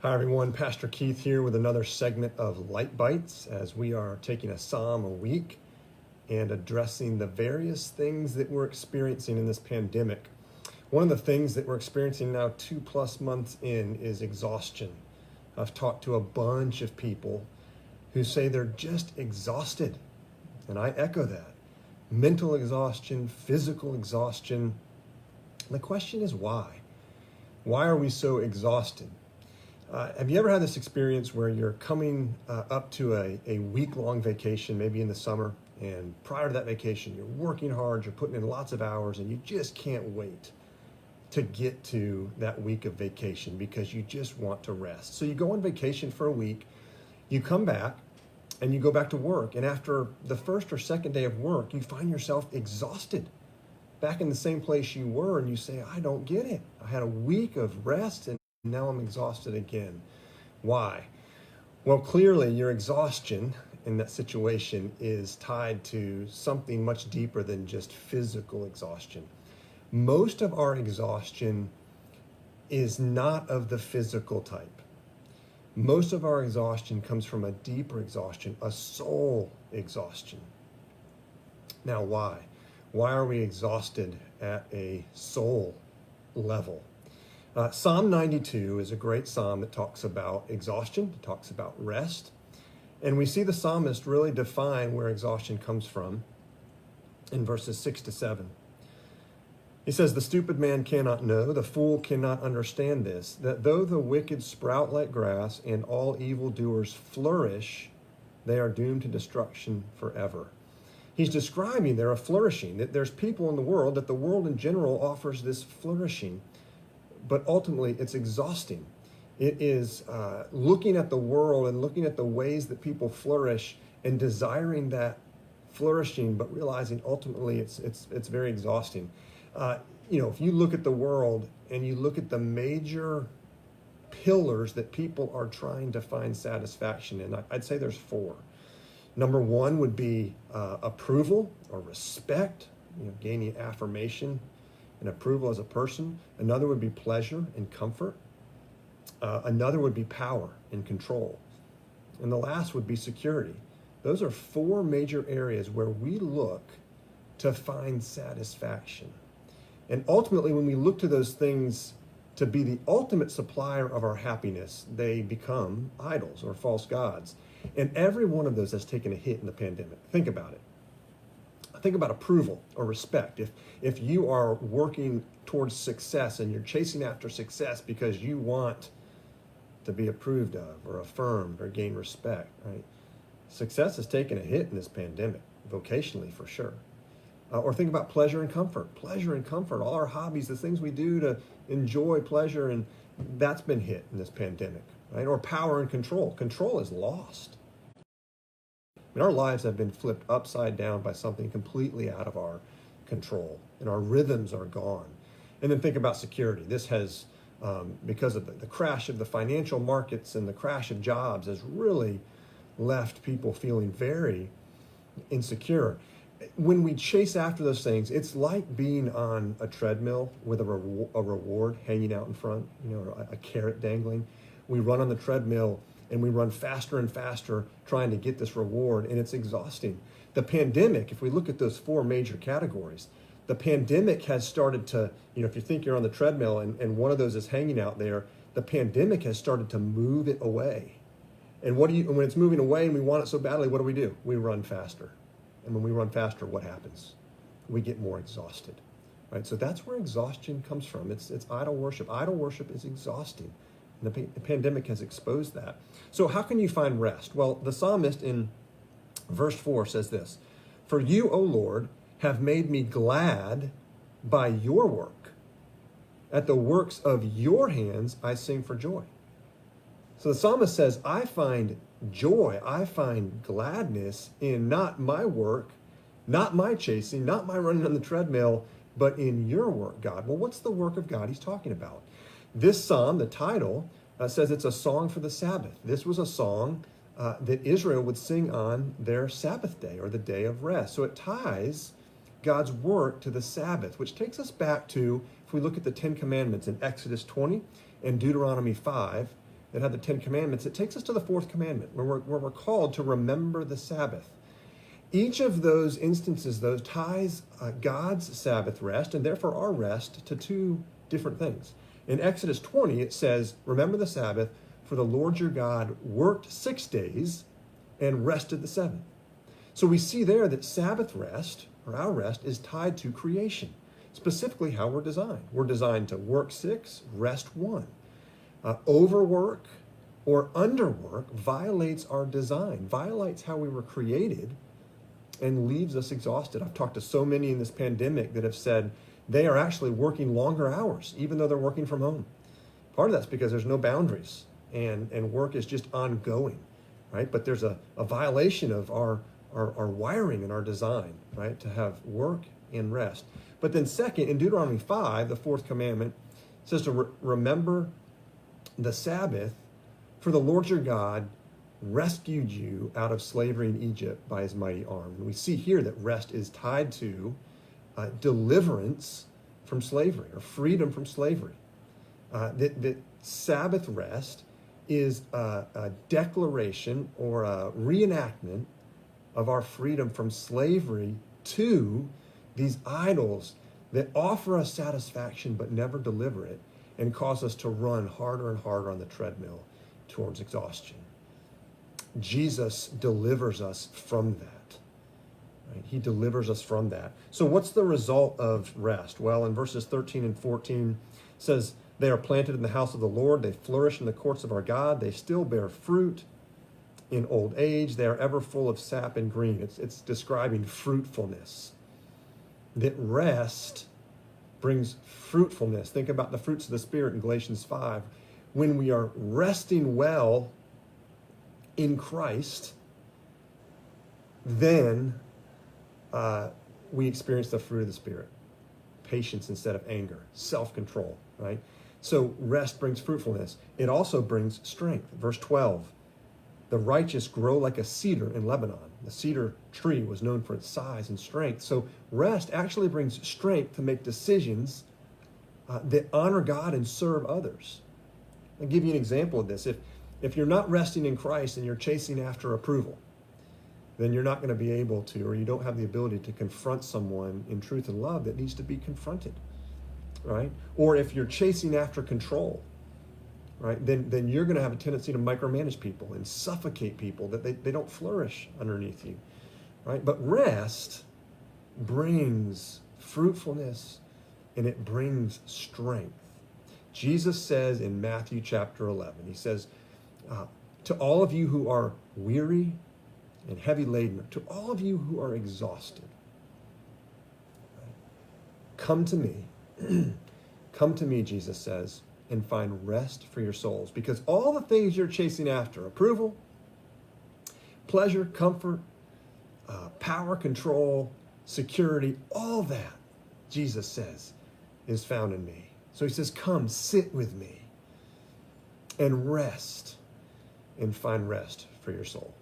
Hi everyone, Pastor Keith here with another segment of Lite Bites as we are taking a psalm a week and addressing the various things that we're experiencing in this pandemic. One of the things that we're experiencing now 2+ months in is exhaustion. I've talked to a bunch of people who say they're just exhausted, and I echo that. Mental exhaustion, physical exhaustion. The question is why? Why are we so exhausted? Have you ever had this experience where you're coming up to a week-long vacation, maybe in the summer, and prior to that vacation, you're working hard, you're putting in lots of hours, and you just can't wait to get to that week of vacation because you just want to rest. So you go on vacation for a week, you come back, and you go back to work, and after the first or second day of work, you find yourself exhausted, back in the same place you were, and you say, I don't get it. I had a week of rest, and now I'm exhausted again. Why? Well, clearly your exhaustion in that situation is tied to something much deeper than just physical exhaustion. Most of our exhaustion is not of the physical type. Most of our exhaustion comes from a deeper exhaustion, a soul exhaustion. Now, why? Why are we exhausted at a soul level? Psalm 92 is a great psalm that talks about exhaustion, it talks about rest. And we see the psalmist really define where exhaustion comes from in verses 6-7. He says, the stupid man cannot know, the fool cannot understand this, that though the wicked sprout like grass and all evildoers flourish, they are doomed to destruction forever. He's describing there a flourishing, that there's people in the world, that the world in general offers this flourishing. But ultimately, it's exhausting. It is looking at the world and looking at the ways that people flourish and desiring that flourishing, but realizing ultimately it's very exhausting. If you look at the world and you look at the major pillars that people are trying to find satisfaction in, I'd say there's 4. Number 1 would be approval or respect, gaining affirmation and approval as a person. Another would be pleasure and comfort. Another would be power and control. And the last would be security. Those are 4 major areas where we look to find satisfaction. And ultimately, when we look to those things to be the ultimate supplier of our happiness, they become idols or false gods. And every one of those has taken a hit in the pandemic. Think about it. Think about approval or respect. If you are working towards success and you're chasing after success because you want to be approved of or affirmed or gain respect, right? Success has taken a hit in this pandemic, vocationally for sure. Or think about pleasure and comfort. Pleasure and comfort, all our hobbies, the things we do to enjoy pleasure, and that's been hit in this pandemic, right? Or power and control. Control is lost. Our lives have been flipped upside down by something completely out of our control, and our rhythms are gone. And then think about security. This has, because of the crash of the financial markets and the crash of jobs, has really left people feeling very insecure. When we chase after those things, it's like being on a treadmill with a reward hanging out in front, a carrot dangling. We run on the treadmill and we run faster and faster trying to get this reward, and it's exhausting. The pandemic, if we look at those 4 major categories, the pandemic has started to, if you think you're on the treadmill and one of those is hanging out there, the pandemic has started to move it away. And when it's moving away and we want it so badly, what do? We run faster. And when we run faster, what happens? We get more exhausted, right? So that's where exhaustion comes from. It's idol worship. Idol worship is exhausting. And the pandemic has exposed that. So how can you find rest? Well, the psalmist in verse 4 says this, for you, O Lord, have made me glad by your work. At the works of your hands, I sing for joy. So the psalmist says, I find joy, I find gladness in not my work, not my chasing, not my running on the treadmill, but in your work, God. Well, what's the work of God he's talking about? This psalm, the title, says it's a song for the Sabbath. This was a song that Israel would sing on their Sabbath day or the day of rest. So it ties God's work to the Sabbath, which takes us back to, if we look at the 10 Commandments in Exodus 20 and Deuteronomy 5, that had the 10 commandments, it takes us to the fourth commandment where we're called to remember the Sabbath. Each of those instances, those ties God's Sabbath rest and therefore our rest to two different things. In Exodus 20, it says, remember the Sabbath, for the Lord your God worked 6 days and rested the seventh. So we see there that Sabbath rest, or our rest, is tied to creation, specifically how we're designed. We're designed to work 6, rest 1. Overwork or underwork violates our design, violates how we were created, and leaves us exhausted. I've talked to so many in this pandemic that have said they are actually working longer hours, even though they're working from home. Part of that's because there's no boundaries, and work is just ongoing, right? But there's a violation of our wiring and our design, right, to have work and rest. But then second, in Deuteronomy 5, the fourth commandment, says to remember the Sabbath, for the Lord your God rescued you out of slavery in Egypt by his mighty arm. And we see here that rest is tied to deliverance from slavery or freedom from slavery. That Sabbath rest is a declaration or a reenactment of our freedom from slavery to these idols that offer us satisfaction but never deliver it and cause us to run harder and harder on the treadmill towards exhaustion. Jesus delivers us from that. Right? He delivers us from that. So what's the result of rest? Well, in verses 13 and 14, it says, they are planted in the house of the Lord. They flourish in the courts of our God. They still bear fruit in old age. They are ever full of sap and green. It's describing fruitfulness. That rest brings fruitfulness. Think about the fruits of the Spirit in Galatians 5. When we are resting well in Christ, then we experience the fruit of the Spirit. Patience instead of anger. Self-control, right? So rest brings fruitfulness. It also brings strength. Verse 12, the righteous grow like a cedar in Lebanon. The cedar tree was known for its size and strength. So rest actually brings strength to make decisions that honor God and serve others. I'll give you an example of this. If you're not resting in Christ and you're chasing after approval, then you're not going to be able to, or you don't have the ability to confront someone in truth and love that needs to be confronted, right? Or if you're chasing after control, right, then you're going to have a tendency to micromanage people and suffocate people, that they don't flourish underneath you, right? But rest brings fruitfulness and it brings strength. Jesus says in Matthew chapter 11, he says, to all of you who are weary and heavy laden, to all of you who are exhausted, right, come to me, Jesus says, and find rest for your souls. Because all the things you're chasing after, approval, pleasure, comfort, power, control, security, all that, Jesus says, is found in me. So he says, come sit with me and rest and find rest for your soul.